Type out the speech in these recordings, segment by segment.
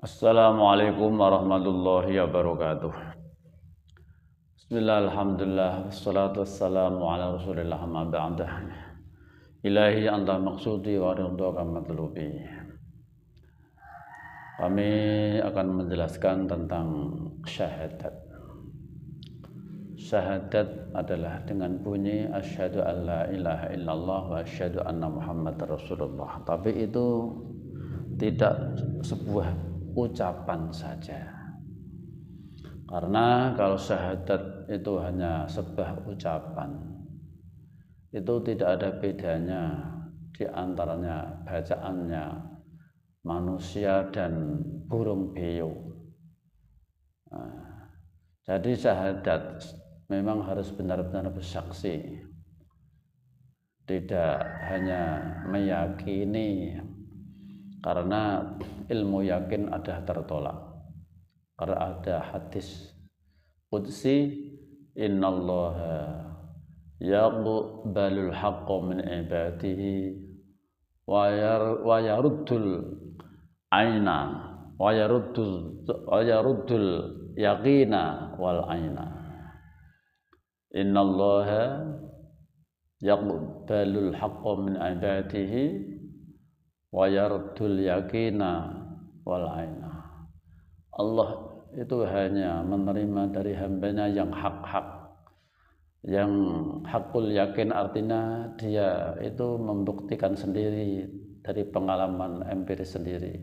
Assalamualaikum warahmatullahi wabarakatuh. Bismillah, alhamdulillah, wassalatu wassalamu ala rasulillah, amma ba'da. Ilahi anta maksudi wa ridhoka matlubi. Kami akan menjelaskan tentang syahadat. Syahadat adalah dengan bunyi asyhadu an la ilaha illallah wa asyhadu anna muhammadar rasulullah. Tapi itu tidak sebuah ucapan saja. Karena kalau syahadat itu hanya sebuah ucapan, itu tidak ada bedanya di antaranya bacaannya manusia dan burung beo. Jadi syahadat memang harus benar-benar bersaksi, tidak hanya meyakini, karena ilmu yakin ada tertolak. Karena ada hadis qudsi, innallaha yaqbalul haqqo min ibadihi wa yaruddul aina wa yaruddul yaqina wal aina. Innallaha yaqbalul haqqo min ibadihi wa yardul yakina wal aina. Allah itu hanya menerima dari hambanya yang hak-hak, yang hakul yakin, artinya dia itu membuktikan sendiri dari pengalaman empiris sendiri,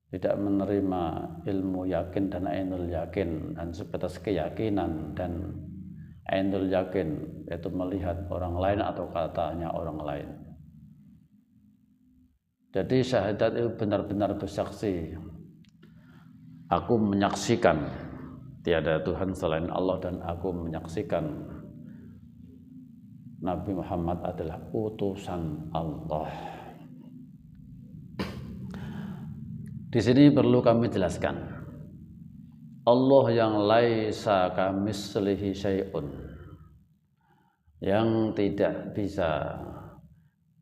tidak menerima ilmu yakin dan ainul yakin dan sebatas keyakinan. Dan ainul yakin yaitu melihat orang lain atau katanya orang lain. Jadi syahadat itu benar-benar bersaksi, aku menyaksikan tiada Tuhan selain Allah dan aku menyaksikan Nabi Muhammad adalah utusan Allah. Di sini perlu kami jelaskan, Allah yang laisa kamitslihi syai'un, yang tidak bisa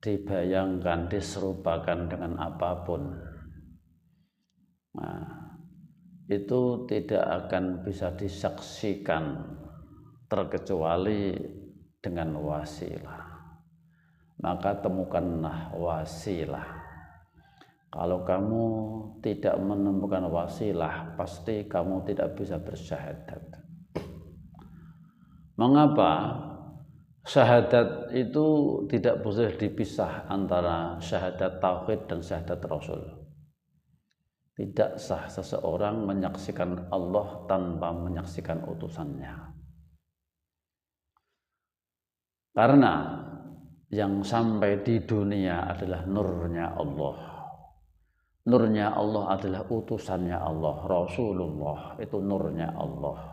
dibayangkan, diserupakan dengan apapun. Nah, itu tidak akan bisa disaksikan terkecuali dengan wasilah. Maka temukanlah wasilah. Kalau kamu tidak menemukan wasilah, pasti kamu tidak bisa bersyahadat. Mengapa? Syahadat itu tidak boleh dipisah antara syahadat tauhid dan syahadat rasul. Tidak sah seseorang menyaksikan Allah tanpa menyaksikan utusannya. Karena yang sampai di dunia adalah nurnya Allah. Nurnya Allah adalah utusannya Allah. Rasulullah itu nurnya Allah.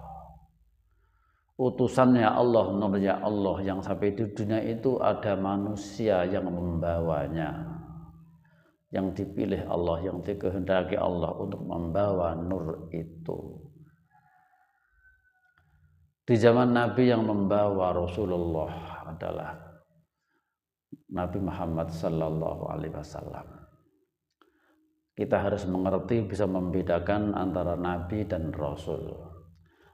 Utusannya Allah, nurnya Allah yang sampai di dunia itu ada manusia yang membawanya, yang dipilih Allah, yang dikehendaki Allah untuk membawa nur itu. Di zaman Nabi yang membawa Rasulullah adalah Nabi Muhammad sallallahu alaihi wasallam. Kita harus mengerti, bisa membedakan antara Nabi dan Rasul.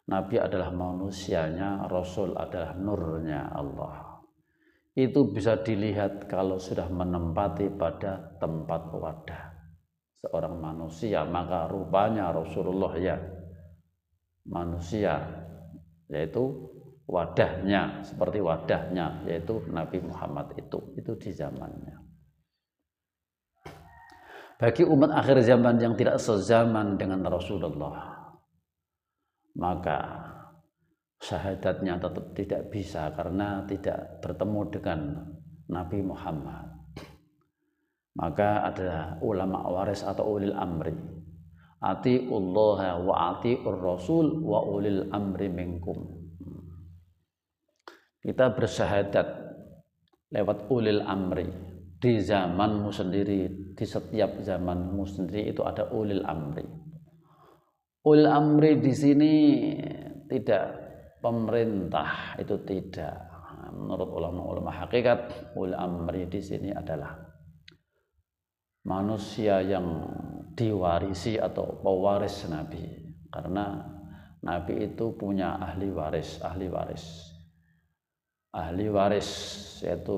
Nabi adalah manusianya, Rasul adalah nurnya Allah. Itu bisa dilihat kalau sudah menempati pada tempat wadah seorang manusia, maka rupanya Rasulullah ya manusia, yaitu wadahnya, seperti wadahnya, yaitu Nabi Muhammad itu di zamannya. Bagi umat akhir zaman yang tidak sezaman dengan Rasulullah, maka syahadatnya tetap tidak bisa karena tidak bertemu dengan Nabi Muhammad. Maka ada ulama waris atau ulil amri, atiullaha wa atiur rasul wa ulil amri minkum. Kita bersyahadat lewat ulil amri. Di zamanmu sendiri, di setiap zamanmu sendiri itu ada ulil amri. Ulil amri di sini tidak pemerintah, itu tidak. Menurut ulama-ulama hakikat, ulil amri di sini adalah manusia yang diwarisi atau pewaris Nabi, karena Nabi itu punya ahli waris yaitu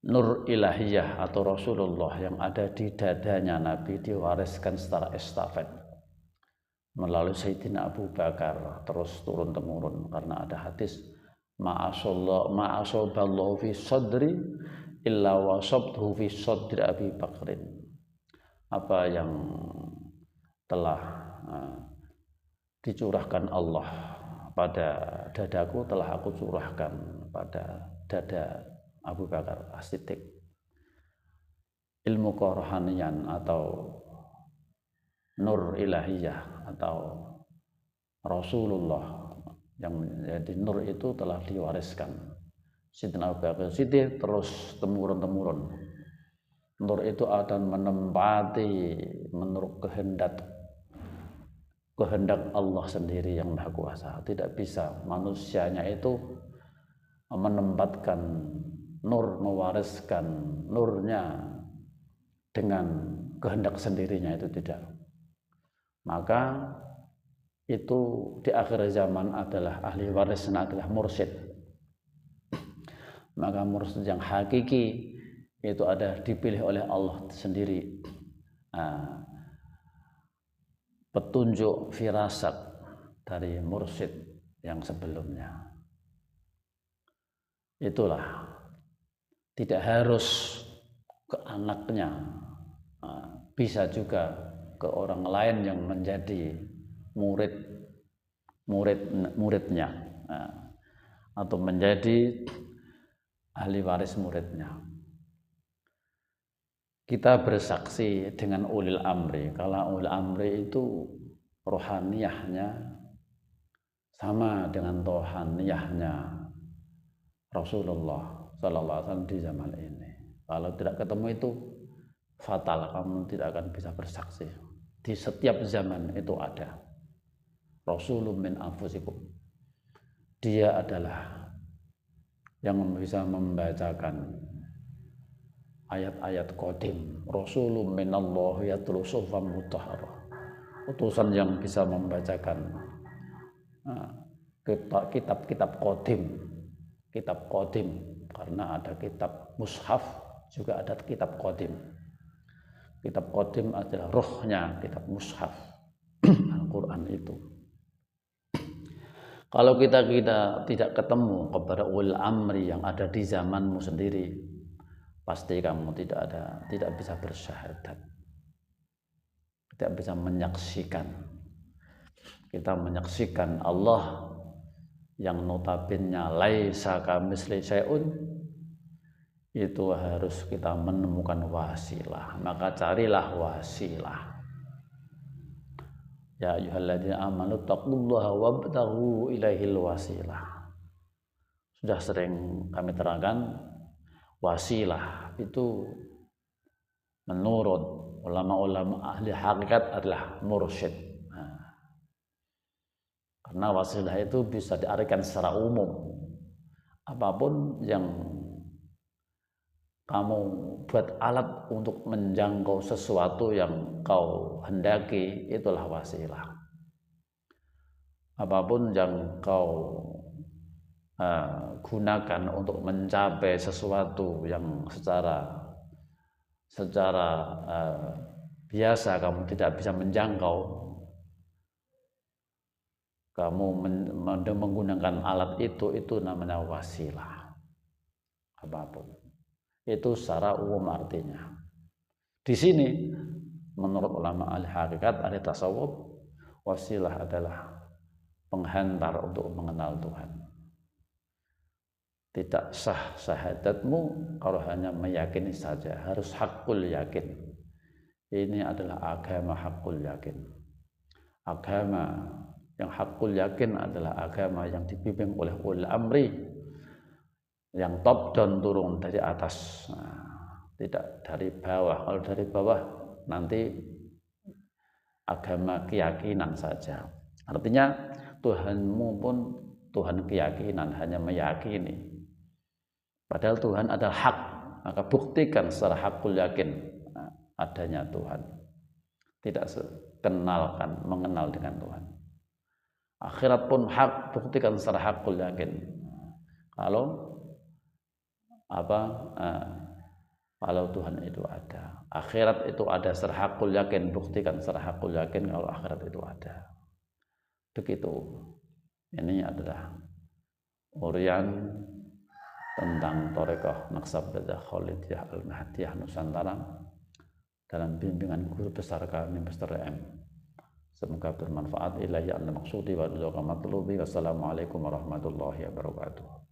nur ilahiyah atau Rasulullah yang ada di dadanya Nabi diwariskan secara estafet melalui Sayyidina Abu Bakar terus turun temurun, karena ada hadis ma'asoballahu fi sadri illa wasabtuhu fi sadri Abi Bakrin, apa yang telah dicurahkan Allah pada dadaku telah aku curahkan pada dada Abu Bakar As-Siddiq. Ilmu kerohanian atau nur ilahiyah atau Rasulullah yang menjadi nur itu telah diwariskan Sayyidina Abu Bakar Siddiq terus temurun-temurun. Nur itu akan menempati menurut kehendak Allah sendiri yang Maha Kuasa. Tidak bisa manusianya itu menempatkan nur, mewariskan nurnya dengan kehendak sendirinya, itu tidak. Maka itu di akhir zaman adalah ahli warisnya adalah mursyid. Maka mursyid yang hakiki itu ada dipilih oleh Allah sendiri. Petunjuk firasat dari mursyid yang sebelumnya. Itulah, tidak harus ke anaknya, bisa juga ke orang lain yang menjadi muridnya atau menjadi ahli waris muridnya. Kita bersaksi dengan ulil amri, kalau ulil amri itu rohaniyahnya sama dengan rohaniyahnya Rasulullah Sallallahu Alaihi Wasallam di zaman ini. Kalau tidak ketemu itu fatal, kamu tidak akan bisa bersaksi. Di setiap zaman itu ada Rasulun min anfusikum. Dia adalah yang bisa membacakan ayat-ayat qadim. Rasulun minallah yatlu suhufan mutahharah. Utusan yang bisa membacakan kitab-kitab qadim, karena ada kitab mushaf, juga ada kitab qadim. Kitab qadim adalah rohnya kitab mushaf Al-Quran itu. Kalau kita tidak ketemu kepada ulil amri yang ada di zamanmu sendiri, pasti kamu tidak bisa bersyahadat, tidak bisa menyaksikan. Kita menyaksikan Allah yang notabene laisa kamitslihi syai'un, itu harus kita menemukan wasilah. Maka carilah wasilah. Ya ayyuhalladzina amanu taqullaha wabtaghu ilaihil wasilah. Sudah sering kami terangkan, wasilah itu menurut ulama-ulama ahli hakikat adalah mursyid. Karena wasilah itu bisa diartikan secara umum. Apapun yang kamu buat alat untuk menjangkau sesuatu yang kau hendaki, itulah wasilah. Apapun yang kau gunakan untuk mencapai sesuatu yang secara biasa kamu tidak bisa menjangkau, kamu menggunakan alat itu namanya wasilah. Apapun itu secara umum artinya. Di sini menurut ulama ahli hakikat, ahli tasawuf, wasilah adalah penghantar untuk mengenal Tuhan. Tidak sah syahadatmu kalau hanya meyakini saja, harus hakul yakin. Ini adalah agama hakul yakin. Agama yang hakul yakin adalah agama yang dibimbing oleh ulil amri, yang top down, turun dari atas, tidak dari bawah. Kalau dari bawah nanti agama keyakinan saja. Artinya Tuhanmu pun Tuhan keyakinan, hanya meyakini. Padahal Tuhan adalah hak, maka buktikan secara hakul yakin. adanya Tuhan, tidak mengenal dengan Tuhan. Akhirat pun hak, buktikan secara hakul yakin. Kalau kalau Tuhan itu ada, akhirat itu ada secara hakul yakin, buktikan secara hakul yakin kalau akhirat itu ada. Begitu. Ini adalah urian tentang Thariqah Naqsabandiyah Khalidiyah Al-Mahdiyah Nusantara dalam bimbingan guru besar kami Mr. M. Semoga bermanfaat. Ilahi al-maqsudi wa ridha matlubi. Wassalamualaikum warahmatullahi wabarakatuh.